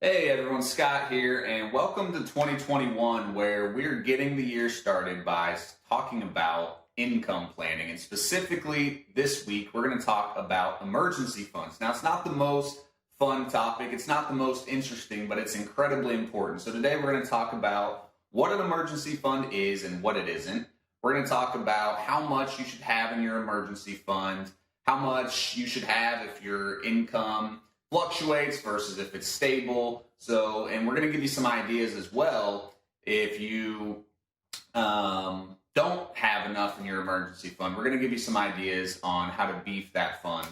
Hey everyone, Scott here, and welcome to 2021, where we're getting the year started by talking about income planning. And specifically this week, we're going to talk about emergency funds. Now, it's not the most fun topic, it's not the most interesting, but it's incredibly important. So today we're going to talk about what an emergency fund is and what it isn't. We're going to talk about how much you should have in your emergency fund, how much you should have if your income fluctuates versus if it's stable. So, and we're going to give you some ideas as well if you don't have enough in your emergency fund. We're going to give you some ideas on how to beef that fund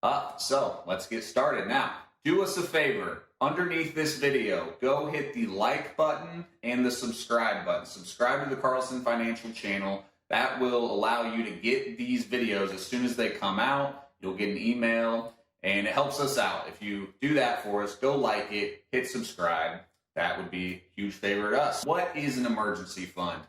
up. So let's get started. Now, do us a favor. Underneath this video, go hit the like button and the subscribe button. Subscribe to the Carlson Financial channel. That will allow you to get these videos as soon as they come out. You'll get an email. And it helps us out. If you do that for us, go like it, hit subscribe. That would be a huge favor to us. What is an emergency fund?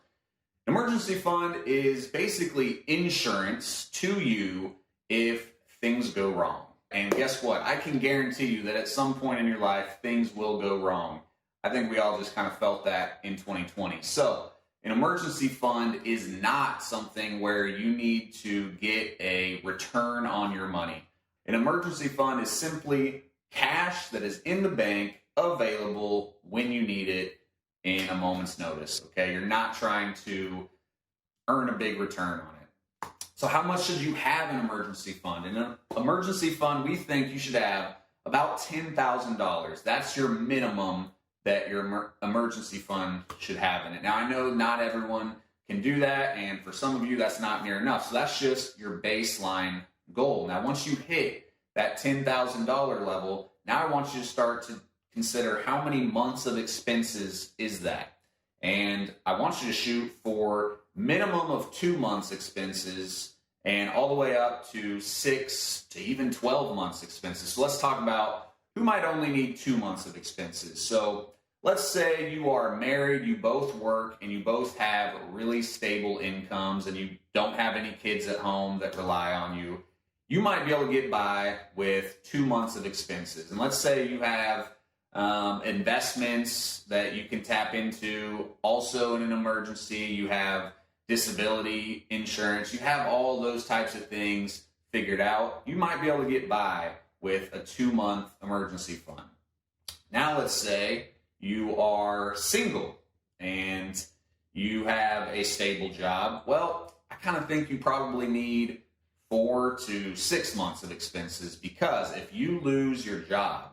An emergency fund is basically insurance to you if things go wrong. And guess what? I can guarantee you that at some point in your life, things will go wrong. I think we all just kind of felt that in 2020. So an emergency fund is not something where you need to get a return on your money. An emergency fund is simply cash that is in the bank, available when you need it in a moment's notice, okay? You're not trying to earn a big return on it. So how much should you have in an emergency fund? In an emergency fund, we think you should have about $10,000. That's your minimum that your emergency fund should have in it. Now, I know not everyone can do that, and for some of you, that's not near enough. So that's just your baseline goal. Now, once you hit that $10,000 level, now I want you to start to consider how many months of expenses is that. And I want you to shoot for minimum of 2 months expenses and all the way up to 6 to even 12 months expenses. So let's talk about who might only need 2 months of expenses. So let's say you are married, you both work, and you both have really stable incomes, and you don't have any kids at home that rely on you. You might be able to get by with 2 months of expenses. And let's say you have investments that you can tap into. Also in an emergency, you have disability insurance. You have all those types of things figured out. You might be able to get by with a 2-month emergency fund. Now let's say you are single and you have a stable job. Well, I kind of think you probably need 4 to 6 months of expenses, because if you lose your job,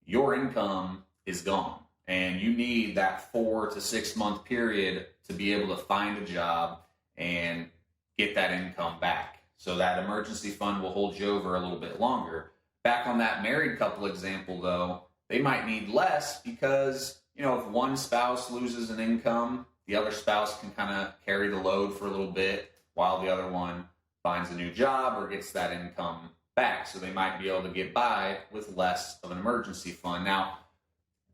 your income is gone, and you need that 4 to 6 month period to be able to find a job and get that income back. So that emergency fund will hold you over a little bit longer. Back on that married couple example though, they might need less because, if one spouse loses an income, the other spouse can kind of carry the load for a little bit while the other one finds a new job or gets that income back. So they might be able to get by with less of an emergency fund. Now,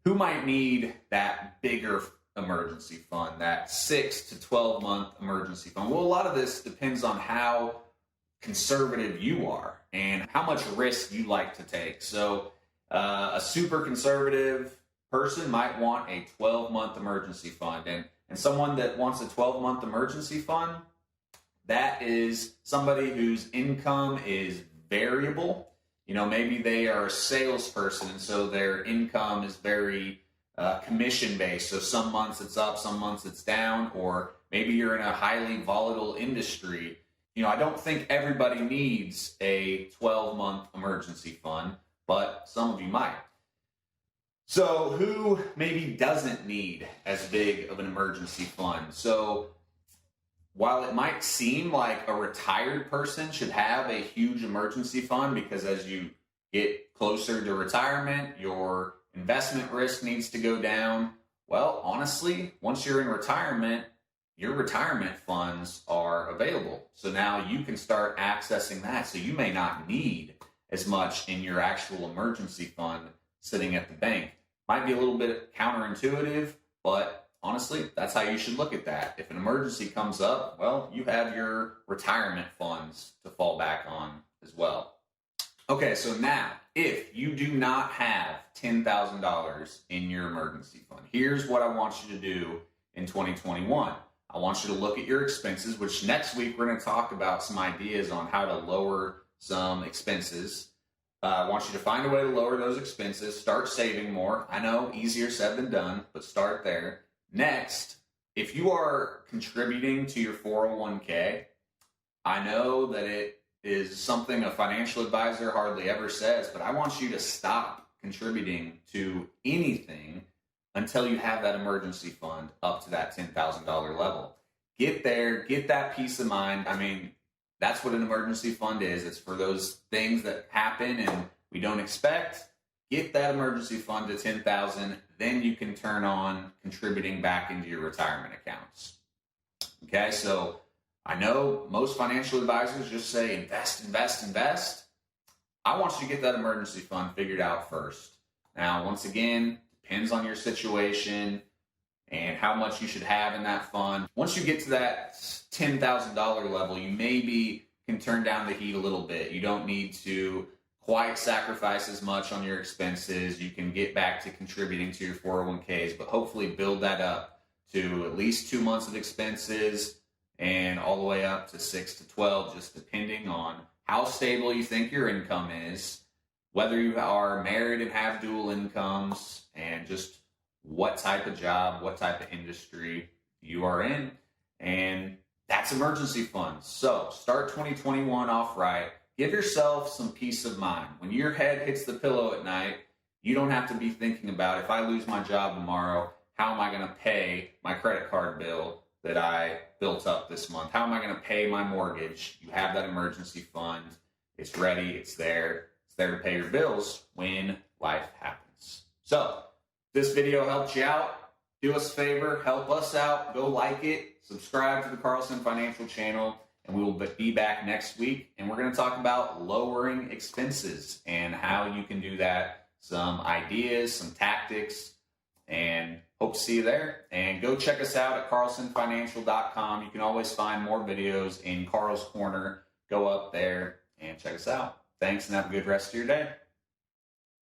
who might need that bigger emergency fund, that 6 to 12 month emergency fund? Well, a lot of this depends on how conservative you are and how much risk you like to take. So a super conservative person might want a 12-month emergency fund. And someone that wants a 12-month emergency fund, that is somebody whose income is variable. Maybe they are a salesperson, and so their income is very commission-based. So some months it's up, some months it's down, or maybe you're in a highly volatile industry. I don't think everybody needs a 12-month emergency fund, but some of you might. So who maybe doesn't need as big of an emergency fund? So while it might seem like a retired person should have a huge emergency fund, because as you get closer to retirement, your investment risk needs to go down. Well, honestly, once you're in retirement, your retirement funds are available. So now you can start accessing that. So you may not need as much in your actual emergency fund sitting at the bank. Might be a little bit counterintuitive, but honestly, that's how you should look at that. If an emergency comes up, well, you have your retirement funds to fall back on as well. Okay, so now if you do not have $10,000 in your emergency fund, here's what I want you to do in 2021. I want you to look at your expenses, which next week we're going to talk about some ideas on how to lower some expenses. I want you to find a way to lower those expenses, start saving more. I know, easier said than done, but start there. Next, if you are contributing to your 401k, I know that it is something a financial advisor hardly ever says, but I want you to stop contributing to anything until you have that emergency fund up to that $10,000 level. Get there, get that peace of mind. I mean, that's what an emergency fund is. It's for those things that happen and we don't expect. Get that emergency fund to $10,000, then you can turn on contributing back into your retirement accounts. Okay, so I know most financial advisors just say invest, invest, invest. I want you to get that emergency fund figured out first. Now, once again, depends on your situation and how much you should have in that fund. Once you get to that $10,000 level, you maybe can turn down the heat a little bit. You don't need to quite sacrifice as much on your expenses. You can get back to contributing to your 401ks, but hopefully build that up to at least 2 months of expenses and all the way up to 6 to 12, just depending on how stable you think your income is, whether you are married and have dual incomes, and just what type of job, what type of industry you are in. And that's emergency funds. So start 2021 off right. Give yourself some peace of mind. When your head hits the pillow at night, you don't have to be thinking about, if I lose my job tomorrow, how am I going to pay my credit card bill that I built up this month? How am I going to pay my mortgage? You have that emergency fund. It's ready. It's there. It's there to pay your bills when life happens. So this video helped you out. Do us a favor, help us out. Go like it. Subscribe to the Carlson Financial channel, and we will be back next week. And we're going to talk about lowering expenses and how you can do that. Some ideas, some tactics, and hope to see you there. And go check us out at carlsonfinancial.com. You can always find more videos in Carl's Corner. Go up there and check us out. Thanks, and have a good rest of your day.